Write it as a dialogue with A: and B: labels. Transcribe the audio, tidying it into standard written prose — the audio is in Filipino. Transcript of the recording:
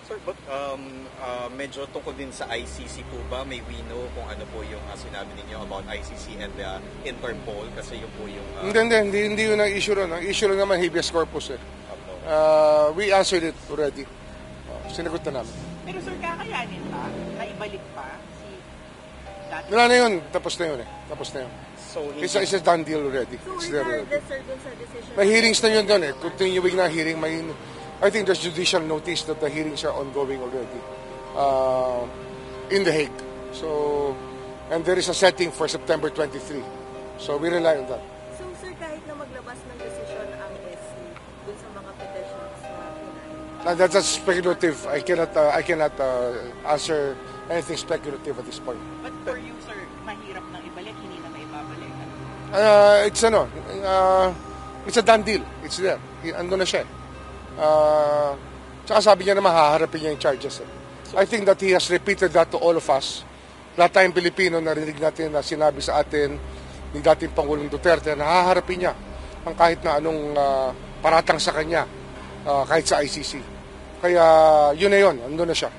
A: Sir, but medyo tungkol din sa ICC po ba? May we know kung ano po yung sinabi ninyo about ICC and the Interpol? Kasi yun po yung...
B: Hindi yun ang issue ron. Ang issue ron naman habeas corpus eh. We answered it already. Sinagot na namin.
C: Pero sir, kakayanin pa? Naibalik pa? Dati?
B: Wala na yun. Tapos na yun eh. Tapos na yun.
A: So,
B: It's a done deal already.
D: So
B: It's there already.
D: regardless, sir, dun sa decision...
B: May hearings na yun doon eh. Continuing na hearing. I think there's judicial notice that the hearings are ongoing already in The Hague. So, and there is a setting for September 23. So we rely on that.
D: So sir, kahit na maglabas ng decision ang SC dun sa mga petitions na pinay?
B: That's speculative. I cannot answer anything speculative at this point.
C: But for you, sir, mahirap nang ibalik, hindi na maibabalik.
B: It's a done deal. It's there. Ando na siya. Tsaka sabi niya naman haharapin niya yung charges. I think that he has repeated that to all of us. Lahat tayong Pilipino narinig natin na sinabi sa atin ng dating Pangulong Duterte na haharapin niya ang kahit na anong paratang sa kanya kahit sa ICC. Kaya yun na yun. Ando na siya.